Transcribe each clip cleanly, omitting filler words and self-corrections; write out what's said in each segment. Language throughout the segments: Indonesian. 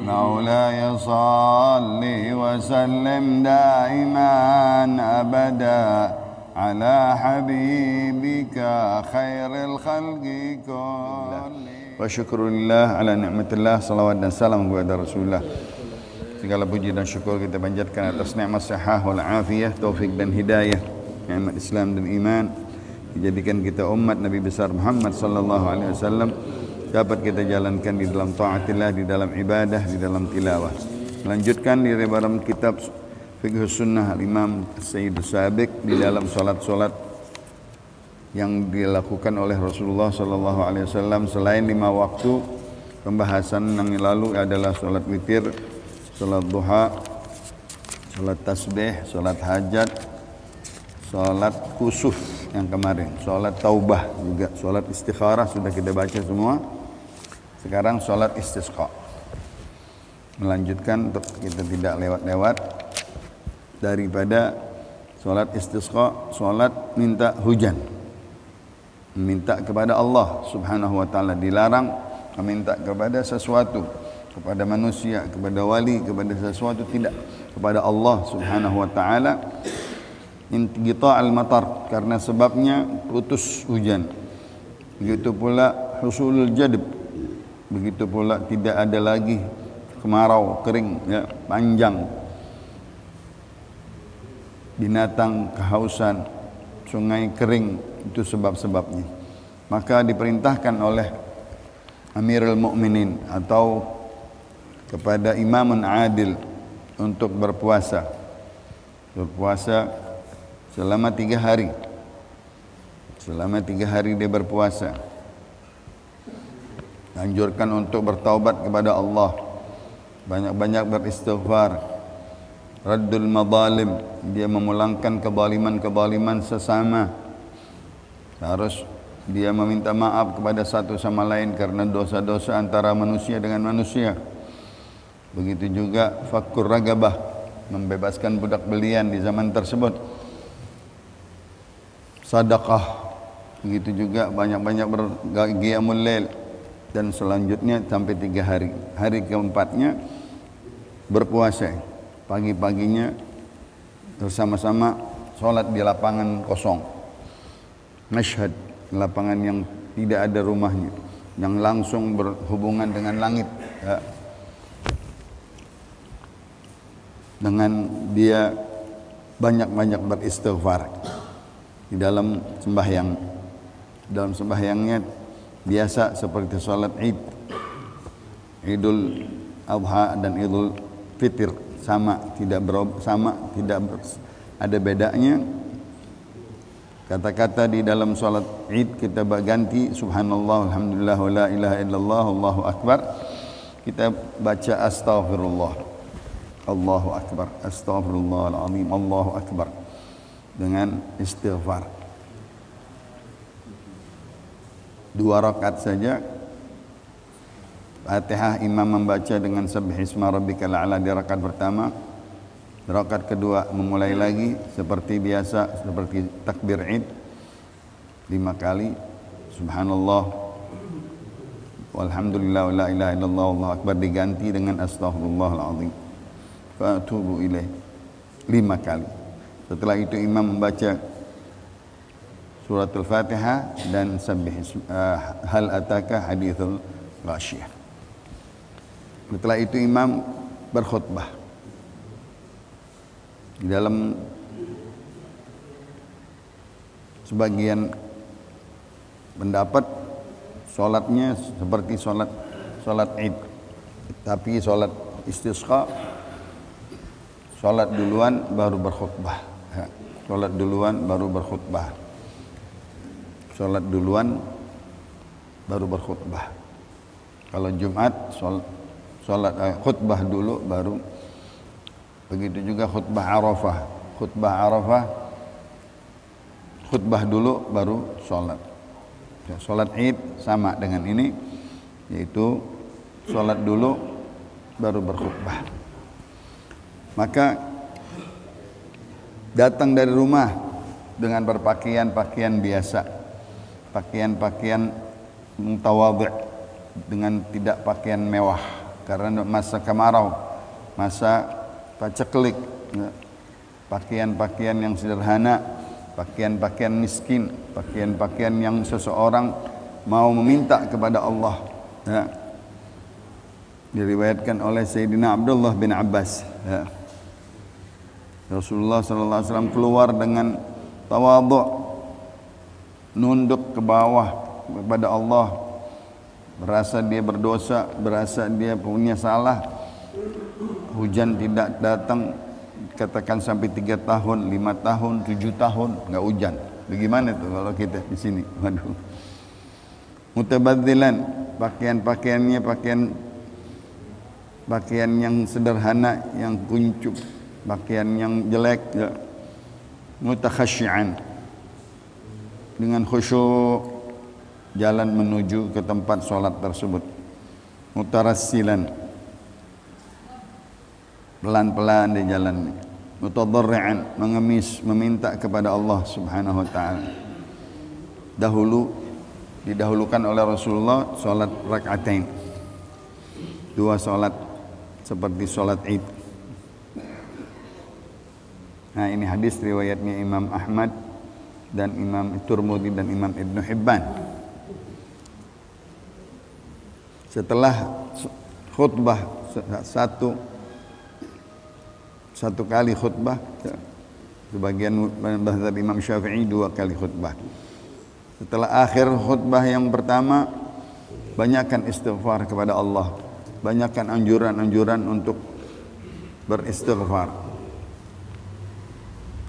مولاي صل وسلم دائما أبدا على حبيبك خير الخلق كلهم. وشكر الله على نعمة الله. Salawat dan salam kepada Rasulullah. Segala puji dan syukur kita panjatkan atas nikmat sihah wal afiyah, taufik dan hidayah, nikmat Islam dan iman, dijadikan kita umat Nabi besar Muhammad sallallahu alaihi wasallam, dapat kita jalankan di dalam taatillah, di dalam ibadah, di dalam tilawah. Melanjutkan di dalam kitab Fiqh Sunnah Al-Imam Sayyid Sabiq di dalam salat-salat yang dilakukan oleh Rasulullah sallallahu alaihi wasallam selain 5 waktu. Pembahasan yang lalu adalah salat witir, salat duha, salat tasbih, salat hajat, salat kusuf yang kemarin, salat taubah juga, salat istikharah sudah kita baca semua. Sekarang salat istisqa. Melanjutkan untuk kita tidak lewat-lewat daripada salat istisqa, salat minta hujan. Minta kepada Allah Subhanahu wa taala, dilarang meminta kepada sesuatu, kepada manusia, kepada wali, kepada sesuatu, tidak, kepada Allah Subhanahu wa taala. Inqita' al-matar, karena sebabnya putus hujan. Begitu pula husulul jadb, begitu pula tidak ada lagi kemarau, kering, ya, panjang. Binatang kehausan, sungai kering, itu sebab-sebabnya. Maka diperintahkan oleh Amirul Mukminin atau kepada imamun adil untuk berpuasa. Berpuasa selama 3 hari. Selama 3 hari dia berpuasa. Anjurkan untuk bertaubat kepada Allah. Banyak-banyak beristighfar. Raddul madzalim, dia memulangkan kezaliman-kezaliman sesama. Harus dia meminta maaf kepada satu sama lain karena dosa-dosa antara manusia dengan manusia. Begitu juga fakkur ragabah, membebaskan budak belian di zaman tersebut. Sedekah, begitu juga banyak-banyak berqiyamul lail, dan selanjutnya sampai 3 hari. Hari keempatnya berpuasa. Pagi-paginya bersama-sama sholat di lapangan kosong. Mashhad, lapangan yang tidak ada rumahnya, yang langsung berhubungan dengan langit, ya. Dengan dia banyak-banyak beristighfar di dalam sembahyang. Dalam sembahyangnya biasa seperti salat Id, Idul Adha dan Idul Fitr, sama, tidak ada bedanya. Kata-kata di dalam salat Id kita ganti subhanallah, alhamdulillah, wa la ilaha illallah, Allahu akbar. Kita baca astaghfirullah, Allahu akbar, astaghfirullahal azim, Allahu akbar, dengan istighfar. 2 rakaat saja. Fatihah imam membaca dengan subhisma rabbikal a'la di rakaat pertama. Rakaat kedua memulai lagi seperti biasa, seperti takbir Id 5 kali. Subhanallah, walhamdulillah, wa la ilaha illallah, Allahu akbar, diganti dengan astaghfirullahal azim wa atubu ilaih 5 kali. Setelah itu imam membaca surat al-Fatihah dan hal ataka hadithul ghasyiyah. Setelah itu imam berkhutbah. Di dalam sebagian pendapat sholatnya seperti sholat Id, tapi sholat istisqa sholat duluan baru berkhutbah. Sholat duluan baru berkhutbah. Sholat duluan baru berkhutbah. Kalau Jumat sholat khutbah dulu baru. Begitu juga khutbah Arafah. Khutbah Arafah khutbah dulu baru sholat. Sholat Id sama dengan ini, yaitu sholat dulu baru berkhutbah. Maka datang dari rumah dengan berpakaian-pakaian biasa, pakaian-pakaian mutawadhi', dengan tidak pakaian mewah, karena masa kemarau, masa paceklik, ya. Pakaian-pakaian yang sederhana, pakaian-pakaian miskin, pakaian-pakaian yang seseorang mau meminta kepada Allah, ya. Diriwayatkan oleh Sayyidina Abdullah bin Abbas, ya. Rasulullah SAW keluar dengan tawadhu, nunduk ke bawah kepada Allah, berasa dia berdosa, berasa dia punya salah. Hujan tidak datang, katakan sampai 3 tahun, 5 tahun, 7 tahun nggak hujan. Bagaimana tuh kalau kita di sini? Waduh. Mutabadzilan, pakaian-pakaiannya pakaian yang sederhana, yang kuncup, pakaian yang jelek, ya. Mutakhasyi'an, dengan khusyuk jalan menuju ke tempat sholat tersebut. Mutarassilan, pelan-pelan di jalannya. Mutadarri'an, mengemis, meminta kepada Allah Subhanahu wa taala. Didahulukan oleh Rasulullah sholat rak'atain, 2 sholat seperti sholat Id. Nah, ini hadis riwayatnya Imam Ahmad dan Imam Tirmidzi dan Imam Ibnu Hibban. Setelah khutbah satu kali khutbah, sebagian mazhab Imam Syafi'i 2 kali khutbah. Setelah akhir khutbah yang pertama, banyakkan istighfar kepada Allah, banyakkan anjuran-anjuran untuk beristighfar.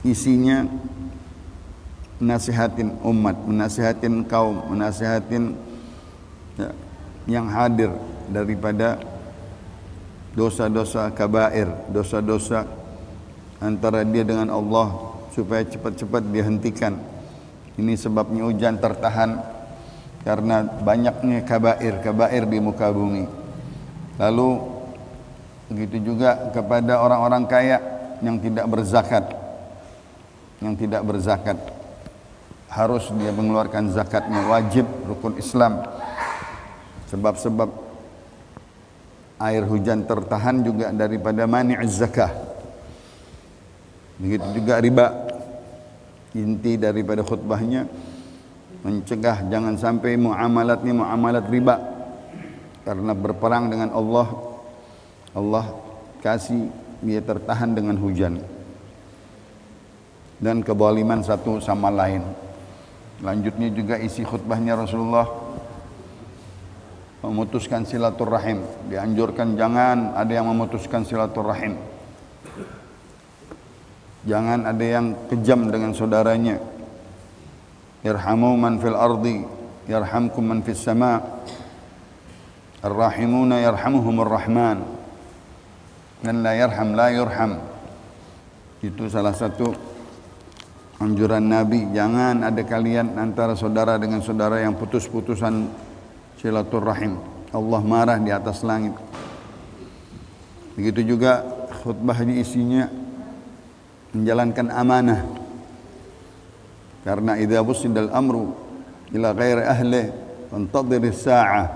Isinya nasihatin umat, menasihatin kaum, menasihatin, ya, yang hadir daripada dosa-dosa kabair, dosa-dosa antara dia dengan Allah, supaya cepat-cepat dihentikan. Ini sebabnya hujan tertahan karena banyaknya kabair di muka bumi. Lalu begitu juga kepada orang-orang kaya yang tidak berzakat, harus dia mengeluarkan zakatnya, wajib, rukun Islam. Sebab-sebab air hujan tertahan juga daripada mani'uz zakah. Begitu juga riba. Inti daripada khutbahnya mencegah jangan sampai muamalatnya muamalat riba, karena berperang dengan Allah, Allah kasih dia tertahan dengan hujan dan kezaliman satu sama lain. Lanjutnya juga isi khutbahnya Rasulullah memutuskan silaturahim, dianjurkan jangan ada yang memutuskan silaturahim, jangan ada yang kejam dengan saudaranya. Irhamu man fil ardi yarhamkum man fis sama, ar-rahimuna yarhamuhumur rahman, dan la yarham la yurham. Itu salah satu anjuran Nabi, jangan ada kalian antara saudara dengan saudara yang putus-putusan silaturahim. Allah marah di atas langit. Begitu juga khutbahnya isinya menjalankan amanah, karena idza busidal amru ila ghairi ahli fantadhiris sa'ah.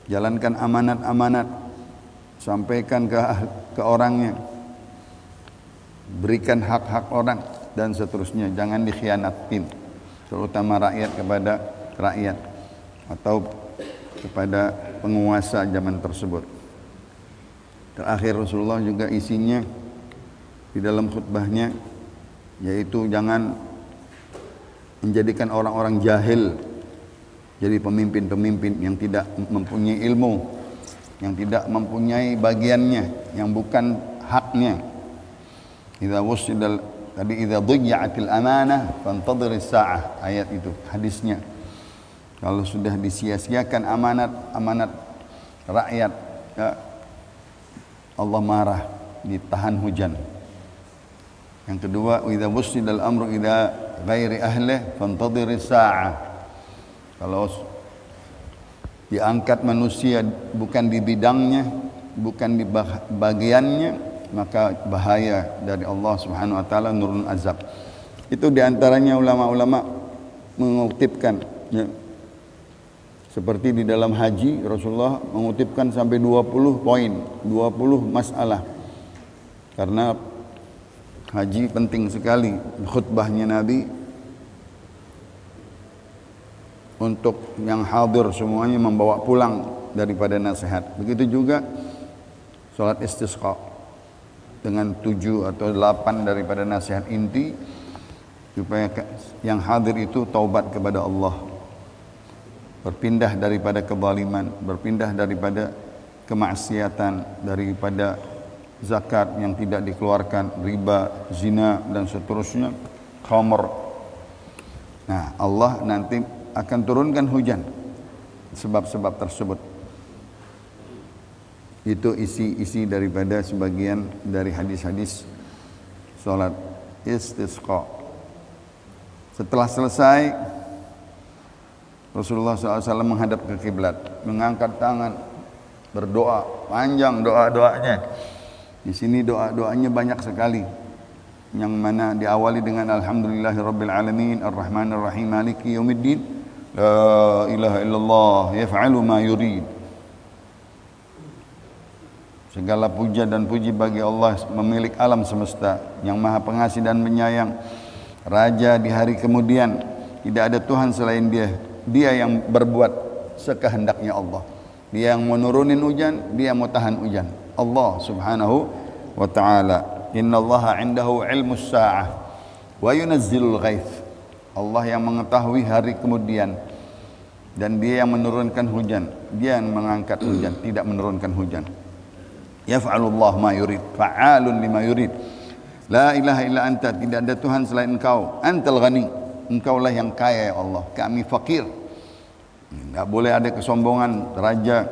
Jalankan amanat-amanat, sampaikan ke orangnya, berikan hak-hak orang dan seterusnya, jangan dikhianatin, terutama rakyat kepada rakyat atau kepada penguasa zaman tersebut. Terakhir Rasulullah juga isinya di dalam khutbahnya, yaitu jangan menjadikan orang-orang jahil jadi pemimpin-pemimpin yang tidak mempunyai ilmu, yang tidak mempunyai bagiannya, yang bukan haknya. Idza wusidal tadi idza dhiyya'atil amanah fantadhiris sa'ah, ayat itu hadisnya. Kalau sudah disia-siakan amanat rakyat, ya, Allah marah, ditahan hujan. Yang kedua, idza wusidal amru ila ghairi ahlihi fantadhiris sa'ah. Kalau diangkat manusia bukan di bidangnya, bukan di bagiannya, maka bahaya dari Allah Subhanahu wa taala, nurun azab. Itu diantaranya ulama-ulama mengutipkan, ya, Seperti di dalam haji, Rasulullah mengutipkan sampai 20 poin, 20 masalah. Karena haji penting sekali, khutbahnya Nabi untuk yang hadir semuanya membawa pulang daripada nasihat. Begitu juga salat istisqa dengan 7 atau 8 daripada nasihat inti supaya yang hadir itu taubat kepada Allah, berpindah daripada kezaliman, berpindah daripada kemaksiatan, daripada zakat yang tidak dikeluarkan, riba, zina dan seterusnya, khamr. Nah, Allah nanti akan turunkan hujan sebab-sebab tersebut. Itu isi-isi daripada sebagian dari hadis-hadis salat istisqa. Setelah selesai, Rasulullah SAW menghadap ke kiblat, mengangkat tangan, berdoa, panjang doa-doanya. Di sini doa-doanya banyak sekali, yang mana diawali dengan Alhamdulillahirabbil alamin arrahmanir rahim maliki yaumiddin la ilaha illallah yaf'alu ma yurid. Segala puja dan puji bagi Allah, pemilik alam semesta, yang maha pengasih dan penyayang, Raja di hari kemudian. Tidak ada Tuhan selain Dia. Dia yang berbuat sekehendaknya Allah. Dia yang mau nurunin hujan, Dia mau tahan hujan. Allah subhanahu wa ta'ala. Inna Allaha indahu ilmus sa'ah wa yunazzilul ghaith. Allah yang mengetahui hari kemudian, dan Dia yang menurunkan hujan. Dia yang mengangkat hujan, tidak menurunkan hujan. Yaf'alullah ma yurid, fa'alun lima yurid. La ilaha illa anta, tidak ada Tuhan selain Engkau. Antal ghani, Engkaulah yang kaya ya Allah, kami fakir. Enggak boleh ada kesombongan raja,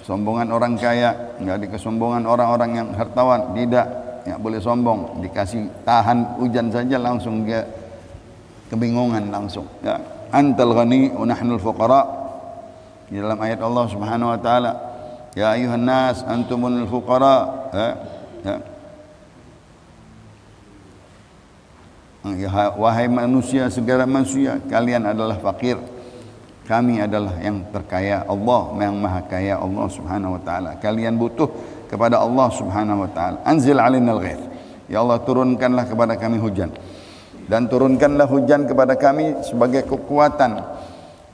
kesombongan orang kaya, enggak ada kesombongan orang-orang yang hartawan, tidak. Enggak boleh sombong, dikasih tahan hujan saja langsung dia kebingungan langsung. Ya. Antal ghani wa nahnul fuqara. Di dalam ayat Allah Subhanahu wa taala, ya ayuhan nas antumul fuqara. Ya. Wahai manusia, segala manusia, kalian adalah fakir, kami adalah yang terkaya. Allah yang maha kaya, Allah subhanahu wa ta'ala. Kalian butuh kepada Allah subhanahu wa ta'ala. Anzil alinal ghaith, ya Allah turunkanlah kepada kami hujan, dan turunkanlah hujan kepada kami sebagai kekuatan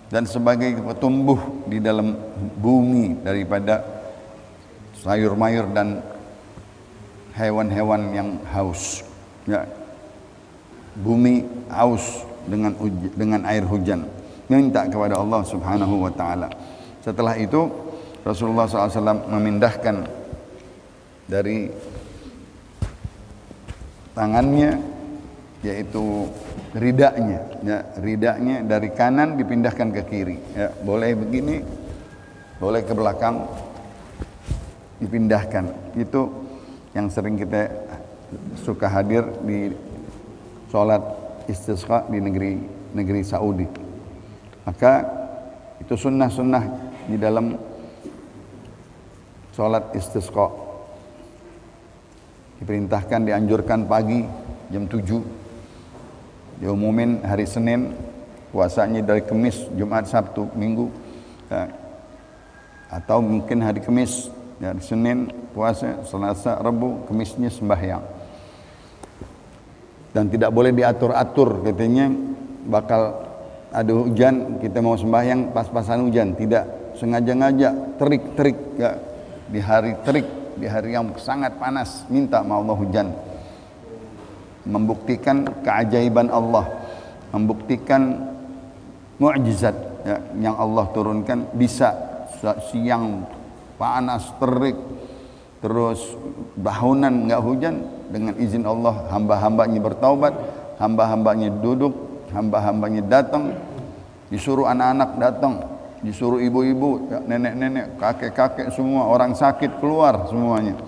dan sebagai tumbuh di dalam bumi daripada sayur-mayur dan hewan-hewan yang haus. Ya. Bumi haus dengan air hujan, minta kepada Allah subhanahu wa ta'ala. Setelah itu Rasulullah SAW memindahkan dari tangannya, yaitu ridaknya, ya, ridaknya dari kanan dipindahkan ke kiri, ya, boleh begini, boleh ke belakang, dipindahkan. Itu yang sering kita suka hadir di sholat istisqa di negeri Saudi. Maka itu sunnah-sunnah di dalam sholat istisqa. Diperintahkan, dianjurkan pagi jam 7, diumumin hari Senin, puasanya dari Kamis, Jumat, Sabtu, Minggu, ya. Atau mungkin hari Kamis, dari Senin puasa, Selasa, Rabu, Kamisnya sembahyang. Dan tidak boleh diatur-atur, katanya bakal ada hujan, kita mau sembahyang pas-pasan hujan. Tidak, sengaja-ngaja, terik-terik, ya. Di hari terik, di hari yang sangat panas, minta sama Allah hujan. Membuktikan keajaiban Allah, membuktikan mukjizat, ya, yang Allah turunkan. Bisa siang panas, terik, terus bahunan enggak hujan, dengan izin Allah hamba-hambanya bertaubat, hamba-hambanya duduk, hamba-hambanya datang, disuruh anak-anak datang, disuruh ibu-ibu, ya, nenek-nenek, kakek-kakek, semua orang sakit keluar semuanya.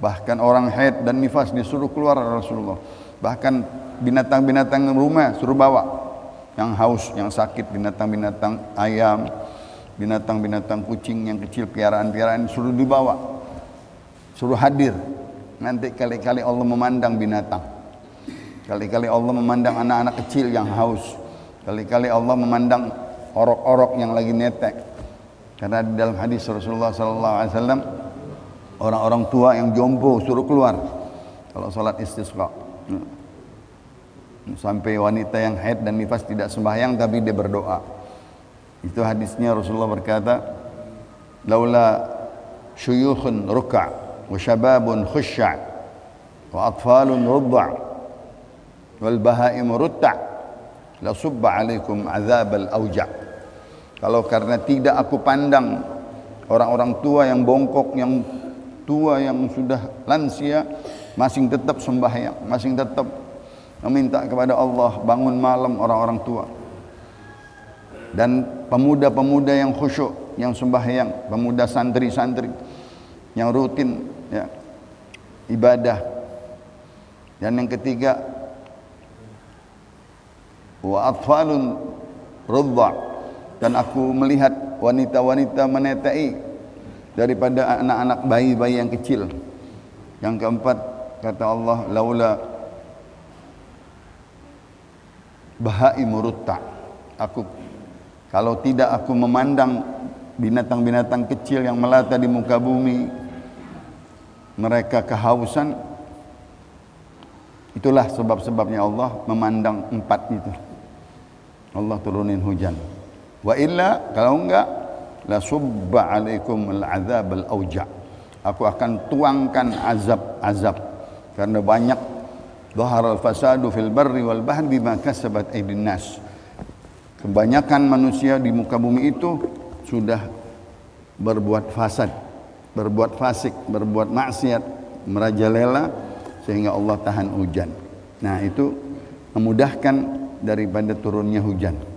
Bahkan orang haid dan nifas disuruh keluar Rasulullah. Bahkan binatang-binatang rumah suruh bawa, yang haus, yang sakit, binatang-binatang ayam, binatang-binatang kucing yang kecil, piaraan-piaraan suruh dibawa, suruh hadir. Nanti kali-kali Allah memandang binatang, kali-kali Allah memandang anak-anak kecil yang haus, kali-kali Allah memandang orok-orok yang lagi netek, Karena di dalam hadis Rasulullah SAW, orang-orang tua yang jompo suruh keluar kalau salat istisqa. Sampai wanita yang haid dan nifas tidak sembahyang tapi dia berdoa. Itu hadisnya Rasulullah berkata, laula syuyukhun ruk'a wa syababun khusya' wa atfalun rudda' wal bahaim rutta' la subba 'alaikum 'adzabal auja'. Kalau karena tidak aku pandang orang-orang tua yang bongkok, yang tua, yang sudah lansia, masing tetap sembahyang, masing tetap meminta kepada Allah, bangun malam orang-orang tua. Dan pemuda-pemuda yang khusyuk, yang sembahyang, pemuda santri-santri yang rutin ya, ibadah. Dan yang ketiga, wa atfalun rudha', dan aku melihat wanita-wanita menetai daripada anak-anak bayi-bayi yang kecil. Yang keempat, kata Allah, laula bahai murutta, aku kalau tidak aku memandang binatang-binatang kecil yang melata di muka bumi, mereka kehausan. Itulah sebab-sebabnya Allah memandang empat itu. Allah turunin hujan. Wa illa, kalau enggak, la subba 'alaikum al-'adzab al-auja'. Aku akan tuangkan azab-azab karena banyak dhahara al-fasadu fil barri wal bahri bima kasabat aydin nas. Kebanyakan manusia di muka bumi itu sudah berbuat fasad, berbuat fasik, berbuat maksiat, merajalela, sehingga Allah tahan hujan. Nah, itu memudahkan daripada turunnya hujan.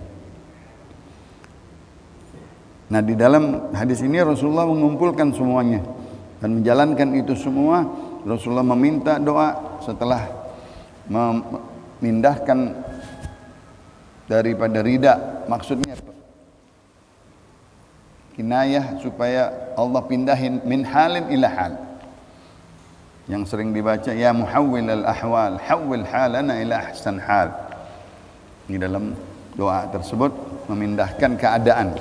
Nah, di dalam hadis ini Rasulullah mengumpulkan semuanya dan menjalankan itu semua. Rasulullah meminta doa setelah memindahkan daripada rida, maksudnya kinayah supaya Allah pindahin min halin ila hal. Yang sering dibaca, ya muhawwil al-ahwal, hawwil halana ila ahsan hal. Di dalam doa tersebut memindahkan keadaan.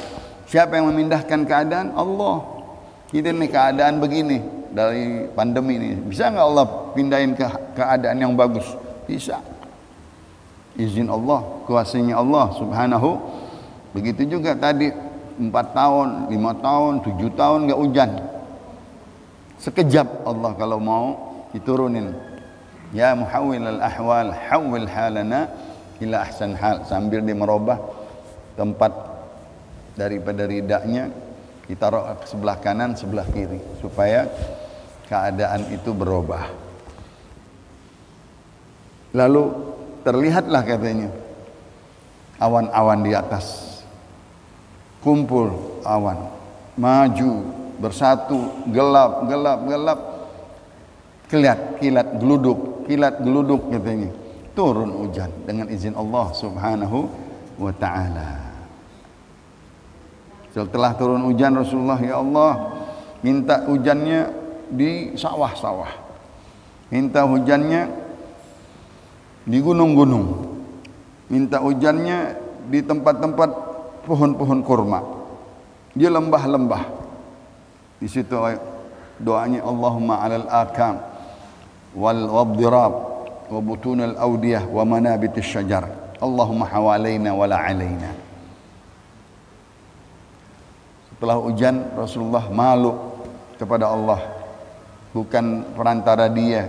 Siapa yang memindahkan keadaan? Allah. Kita ini keadaan begini dari pandemi ini, bisa nggak Allah pindahin ke keadaan yang bagus? Bisa. Izin Allah, kuasanya Allah subhanahu. Begitu juga tadi 4 tahun, 5 tahun, 7 tahun nggak hujan. Sekejap Allah kalau mau diturunin. Ya muhawwil al-ahwal, hawwil halana ila ahsan hal. Sambil dia merubah tempat daripada ridaknya, kita taruh ke sebelah kanan, sebelah kiri, supaya keadaan itu berubah. Lalu terlihatlah katanya awan-awan di atas, kumpul awan, maju, bersatu, gelap, gelap, gelap, kilat geluduk katanya. Turun hujan dengan izin Allah subhanahu wa ta'ala. Setelah turun hujan, Rasulullah, ya Allah, minta hujannya di sawah-sawah, minta hujannya di gunung-gunung, minta hujannya di tempat-tempat pohon-pohon kurma, di lembah-lembah. Di situ doanya, Allahumma 'alal akam wal waddirab wa butunal awdiyah wa manabitis syajar, Allahumma hawalaina wala alaina. Setelah hujan, Rasulullah malu kepada Allah, bukan perantara dia,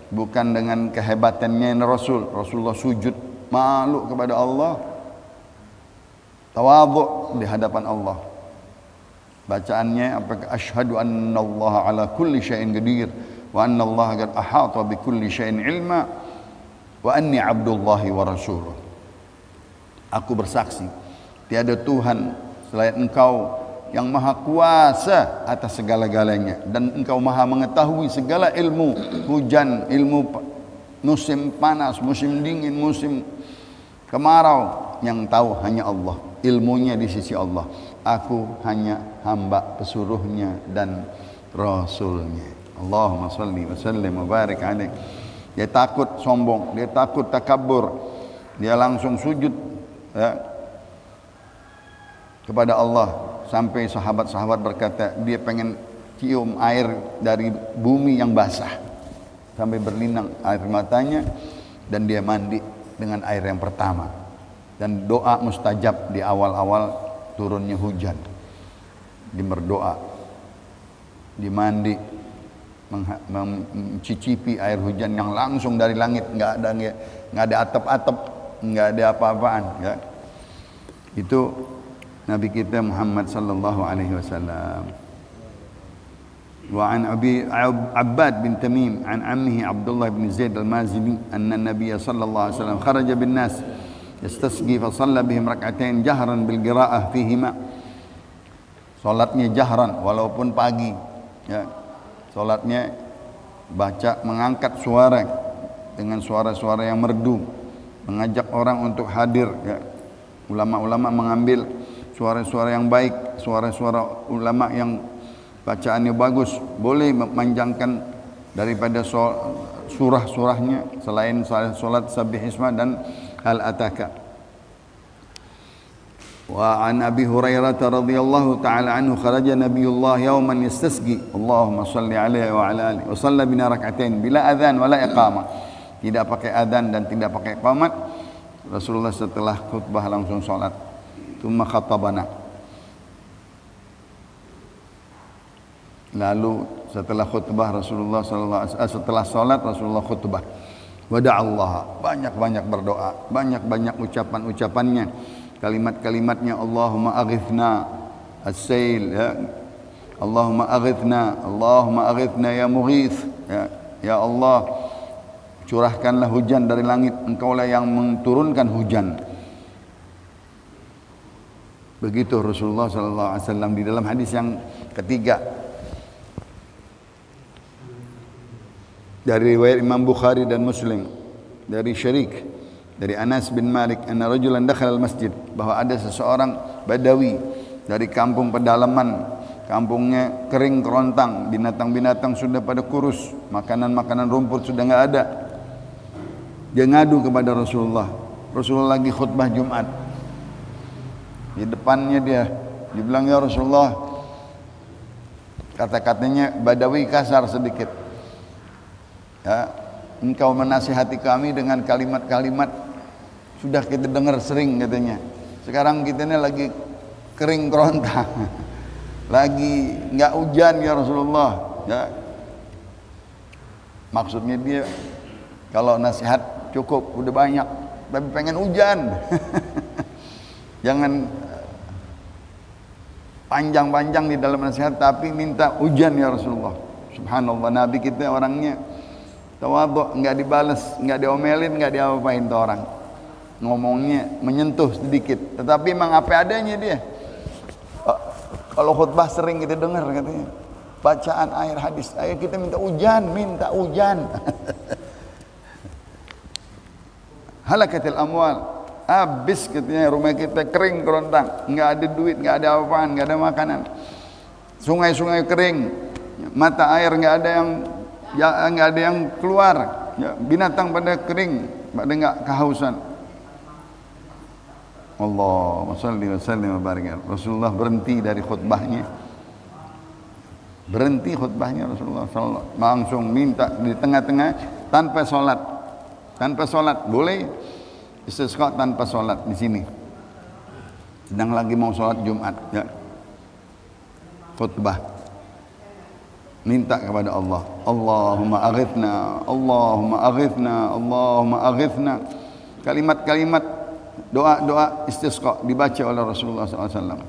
bukan dengan kehebatannya Rasulullah sujud malu kepada Allah, tawadhu di hadapan Allah. Bacaannya apakah asyhadu annallaha ala kulli syai'in qadir wa annallaha qad ahata bi kulli syai'in ilma wa anni abdullahi wa rasuluh. Aku bersaksi tiada Tuhan selain Engkau yang maha kuasa atas segala-galanya, dan Engkau maha mengetahui segala ilmu, hujan, ilmu musim panas, musim dingin, musim kemarau, yang tahu hanya Allah, ilmunya di sisi Allah. Aku hanya hamba pesuruhnya dan rasulnya. Allahumma salli wa sallim wa barik alaih. Dia takut sombong, dia takut takabur, dia langsung sujud ya, kepada Allah sampai sahabat-sahabat berkata dia pengen cium air dari bumi yang basah, sampai berlinang air matanya, dan dia mandi dengan air yang pertama. Dan doa mustajab di awal-awal turunnya hujan, dia berdoa, dia mandi, mencicipi air hujan yang langsung dari langit, nggak ada atap-atap, nggak ada apa-apaan, ya. Itu Nabi kita Muhammad sallallahu alaihi wasallam. Wa an Abi Abbad bin Tamim an ammihi Abdullah bin Zaid al-Mazini anna Nabiy sallallahu alaihi wasallam kharaja bin nas yastasqi fa shalla bihim rak'atain jahran bil qira'ah fihima. Salatnya jahran walaupun pagi, ya. Salatnya baca mengangkat suara dengan suara-suara yang merdu, mengajak orang untuk hadir, ya. Ulama-ulama mengambil suara-suara yang baik, suara-suara ulama yang bacaannya bagus, boleh memanjangkan daripada surah-surahnya selain salat Sabbihisma dan Hal Ataka. Wa an Abi Hurairah radhiyallahu taala anhu kharaja Nabiullah yawman yastasqi Allahumma shalli alaihi wa ala alihi wa shalla bina rak'atain bila adzan wala iqamah. Tidak pakai adzan dan tidak pakai iqamat. Rasulullah setelah khutbah langsung salat. Tsumma khatabana. Lalu setelah khutbah Rasulullah setelah salat Rasulullah khutbah. Wada'allah, banyak-banyak berdoa, banyak-banyak ucapan-ucapannya, kalimat-kalimatnya. Allahumma aghithna as-sail, ya. Allahumma aghithna ya mughith, ya Allah, curahkanlah hujan dari langit, engkaulah yang menurunkan hujan. Begitu Rasulullah sallallahu alaihi wasallam di dalam hadis yang ketiga dari riwayat Imam Bukhari dan Muslim dari Syarik dari Anas bin Malik anna rajulan dakhala al-masjid, bahwa ada seseorang Badawi dari kampung pedalaman, kampungnya kering kerontang, binatang-binatang sudah pada kurus, makanan-makanan rumput sudah enggak ada. Dia ngadu kepada Rasulullah. Rasulullah lagi khutbah Jumat. Di depannya dia bilang, ya Rasulullah, kata-katanya Badawi kasar sedikit, ya, engkau menasihati kami dengan kalimat-kalimat sudah kita dengar sering katanya. Sekarang kita ini lagi kering kerontang, lagi nggak hujan ya Rasulullah, ya. Maksudnya dia kalau nasihat cukup, udah banyak, tapi pengen hujan. Jangan panjang-panjang di dalam nasihat, tapi minta hujan ya Rasulullah. Subhanallah, Nabi kita orangnya tawadhu, enggak dibalas, enggak diomelin, enggak diapa-apain tuh orang. Ngomongnya menyentuh sedikit, tetapi memang apa adanya dia. Kalau khutbah sering kita dengar katanya, bacaan air hadis, ayo kita minta hujan. Halakatil amwal, habis katanya rumah kita kering kerontang, enggak ada duit, enggak ada apa-apaan, enggak ada makanan. Sungai-sungai kering, mata air enggak ada yang keluar, ya, binatang pada kering, pada enggak kehausan. Allahumma shalli wa sallim wa barik. Rasulullah berhenti dari khutbahnya. Berhenti khutbahnya Rasulullah sallallahu, langsung minta di tengah-tengah tanpa salat. Tanpa salat, boleh istisqa tanpa salat di sini. Sedang lagi mau salat Jumat, ya. Khutbah. Minta kepada Allah, Allahumma aghithna, Allahumma aghithna, Allahumma aghithna. Kalimat-kalimat doa-doa istisqa dibaca oleh Rasulullah SAW.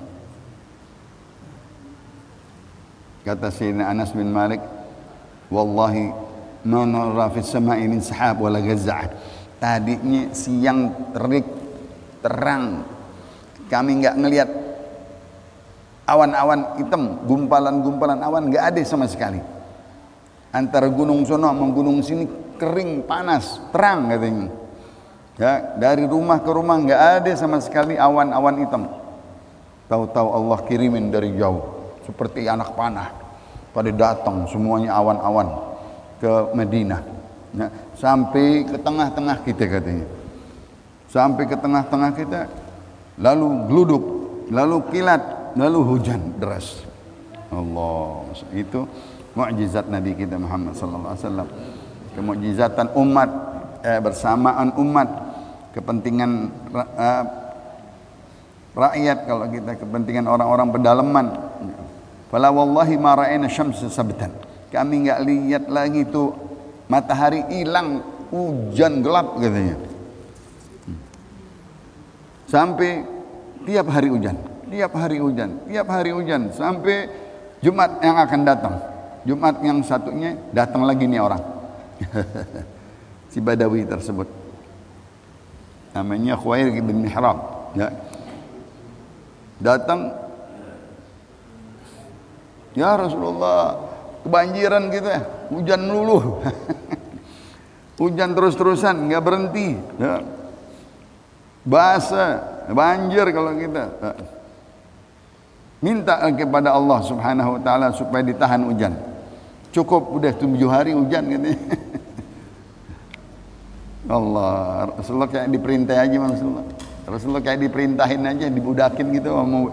Kata Sayyidina Anas bin Malik, wallahi ma nara fis sama'i min sahab wala ghaza'ah. Tadinya siang terik terang, kami enggak ngelihat awan-awan hitam, gumpalan-gumpalan awan enggak ada sama sekali. Antara gunung sono sama gunung sini kering, panas, terang katanya. Ya, dari rumah ke rumah enggak ada sama sekali awan-awan hitam. Tahu-tahu Allah kirimin dari jauh seperti anak panah, pada datang semuanya awan-awan ke Madinah, ya, sampai ke tengah-tengah kita katanya, sampai ke tengah-tengah kita, lalu geluduk, lalu kilat, lalu hujan deras. Allah, itu mukjizat Nabi kita Muhammad sallallahu alaihi wasallam. Kemukjizatan umat, bersamaan umat, kepentingan rakyat, kalau kita kepentingan orang-orang pedalaman. Fala wallahi ma ra'ayna syamsa sabtan. Kami enggak lihat lagi itu matahari hilang, hujan gelap katanya. Sampai tiap hari hujan, tiap hari hujan, tiap hari hujan sampai Jumat yang akan datang. Jumat yang satunya datang lagi nih orang. Si Badawi tersebut. Namanya Khuwair bin Mihrab, ya. Datang, ya Rasulullah, kebanjiran kita, hujan melulu. Hujan terus-terusan, nggak berhenti, ya. Basah, banjir kalau kita. Minta kepada Allah Subhanahu wa taala supaya ditahan hujan. Cukup udah 7 hari hujan katanya. Allah, Rasulullah kayak diperintah aja Rasulullah. Rasulullah kayak diperintahin aja, dibudakin gitu sama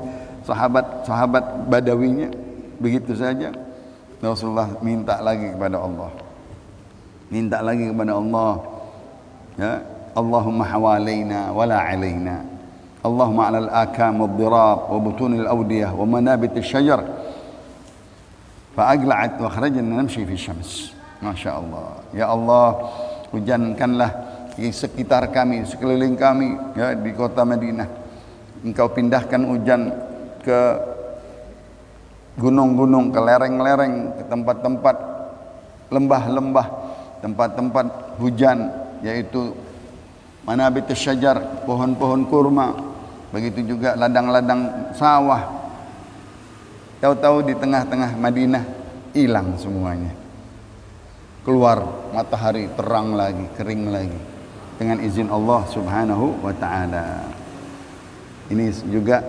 sahabat Badawinya. Begitu saja. Rasulullah minta lagi kepada Allah. Minta lagi kepada Allah. Ya, Allahumma hawalaina wala alaina. Allahumma 'alal akam wad-dirab wa butunil awdiyah wa manabit asy-syajar. Fa agla'at wa kharajna namshi fi syams. Masya Allah. Ya Allah, hujankanlah di sekitar kami, sekeliling kami, ya, di kota Madinah. Engkau pindahkan hujan ke gunung-gunung, ke lereng-lereng, ke tempat-tempat lembah-lembah, tempat-tempat hujan, yaitu manabit syajar, pohon-pohon kurma, begitu juga ladang-ladang sawah. Tahu-tahu di tengah-tengah Madinah hilang semuanya. Keluar matahari terang lagi, kering lagi dengan izin Allah Subhanahu wa taala. Ini juga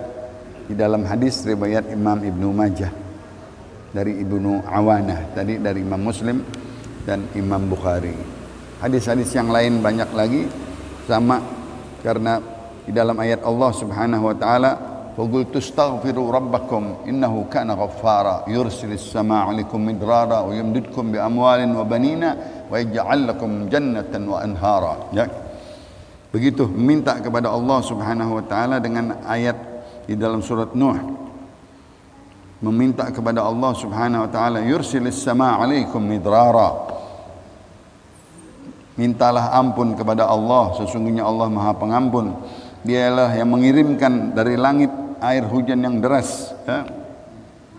di dalam hadis riwayat Imam Ibnu Majah dari Ibnu Awanah, tadi dari Imam Muslim dan Imam Bukhari. Hadis-hadis yang lain banyak lagi sama, karena di dalam ayat Allah Subhanahu wa taala, "Faqul tastaghfiru rabbakum innahu kana ghaffara yursilis samaa'a 'alaikum midrara wa yumdidkum bi amwalin wa banina wa yaj'al lakum jannatan wa anhara." Ya. Begitu minta kepada Allah Subhanahu wa taala dengan ayat di dalam surat Nuh. Meminta kepada Allah Subhanahu wa taala, yursilis samaa'a 'alaikum midrara. Mintalah ampun kepada Allah, sesungguhnya Allah Maha Pengampun. Dialah yang mengirimkan dari langit air hujan yang deras, ya.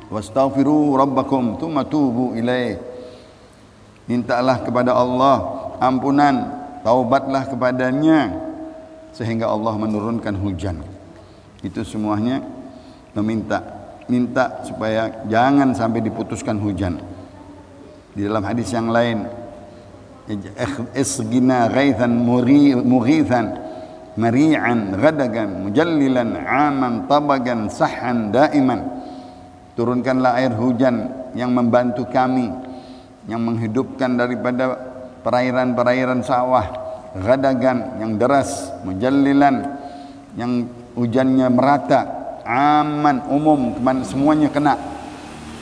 Wastaghfiru rabbakum tsumma tubu ilaih. Mintalah kepada Allah ampunan, taubatlah kepadanya sehingga Allah menurunkan hujan. Itu semuanya minta supaya jangan sampai diputuskan hujan. Di dalam hadis yang lain, isgina ghaithan mughithan mari'an ghadagan mujallilan aman tabagan sahhan daiman. Turunkanlah air hujan yang membantu kami, yang menghidupkan daripada perairan-perairan sawah, ghadagan yang deras, mujallilan yang hujannya merata, aman umum, semuanya kena,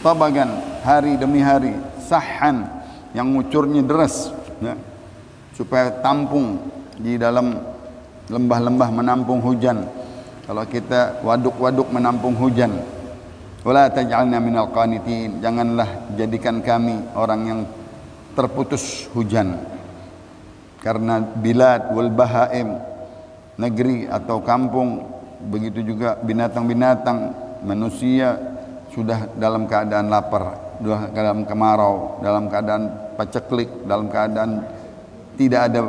tabagan hari demi hari, sahhan yang ngucurnya deras, ya, supaya tampung di dalam lembah-lembah menampung hujan. Kalau kita waduk-waduk menampung hujan. Wala taj'alna minal qanitin, janganlah jadikan kami orang yang terputus hujan. Karena bilad wal bahaim, negeri atau kampung, begitu juga binatang-binatang, manusia sudah dalam keadaan lapar, dalam kemarau, dalam keadaan paceklik, dalam keadaan tidak ada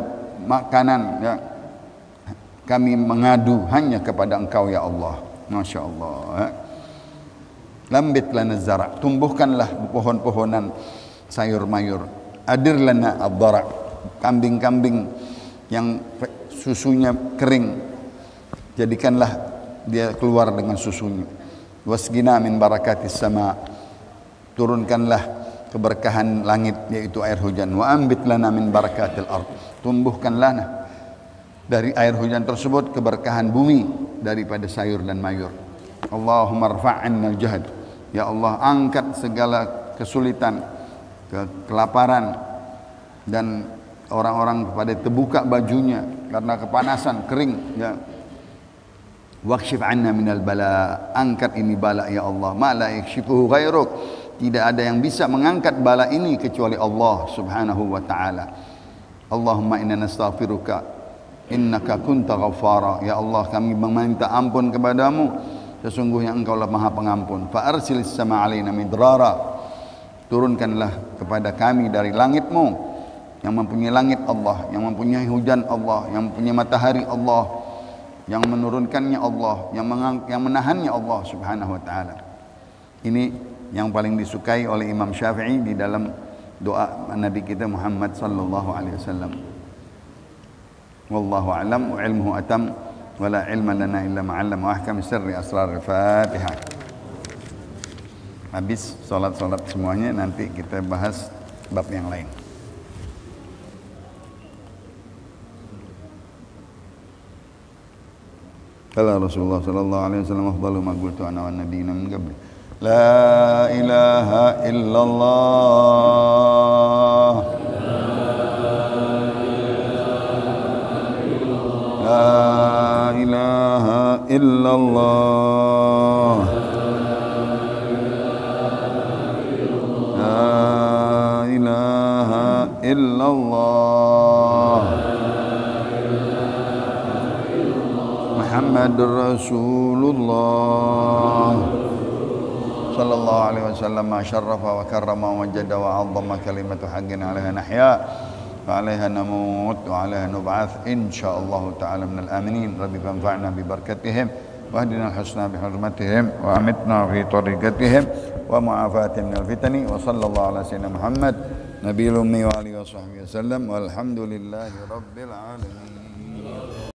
makanan, ya. Kami mengadu hanya kepada Engkau ya Allah. Masya Allah, ya. Lambit lana zara', tumbuhkanlah pohon-pohonan sayur mayur. Adir lana ad-dara', kambing-kambing yang susunya kering, jadikanlah dia keluar dengan susunya. Wasgina min barakatis sama', turunkanlah keberkahan langit yaitu air hujan. Wa ambit lana min barakatil ard, tumbuhkanlah dari air hujan tersebut keberkahan bumi daripada sayur dan mayur. Allahumma rfa'anna al-jahd. Ya Allah, angkat segala kesulitan, kelaparan, dan orang-orang pada terbuka bajunya karena kepanasan, kering, ya. Wakshif anna minal bala, angkat ini bala ya Allah. Ma la yakshifuhu ghairuk, tidak ada yang bisa mengangkat bala ini kecuali Allah subhanahu wa ta'ala. Allahumma inna nastaghfiruka innaka kunta ghaffara. Ya Allah, kami meminta ampun kepadamu, sesungguhnya engkau lah maha pengampun. Fa arsilis sama alaina midrara, turunkanlah kepada kami dari langitmu, yang mempunyai langit Allah, yang mempunyai hujan Allah, yang mempunyai matahari Allah, yang menurunkannya Allah, yang menahannya Allah subhanahu wa ta'ala. Ini yang paling disukai oleh Imam Syafi'i di dalam doa Nabi kita Muhammad sallallahu alaihi wasallam. Wallahu a'lam wa ilmuhu atam wa la ilma lana illa ma 'allama wa ahkam sirri asrar al-Fatihah. Habis salat-salat semuanya, nanti kita bahas bab yang lain. Kala Rasulullah sallallahu alaihi wasallam, afdalu ma qultu ana wan nabiyina min qabli, la ilaha illallah, la ilaha illallah, la ilaha illallah, Muhammadur Rasulullah sallallahu alaihi wasallam, ma syarrafa wa karrama wa majjada wa 'azzama kalimatu haqqin 'alaiha nahya wa 'alaiha namut wa 'alaiha nub'ats insyaallah ta'ala minal aminin. Rabbi fanfa'na bi barakatihim wa hdina al-husna bi hurmatihim wa amitna fi tariqatihim wa mu'afatihim minal fitani wa sallallahu ala sayyidina Muhammad nabiyil ummi wa alihi wa sahbihi wasallam walhamdulillahi rabbil alamin.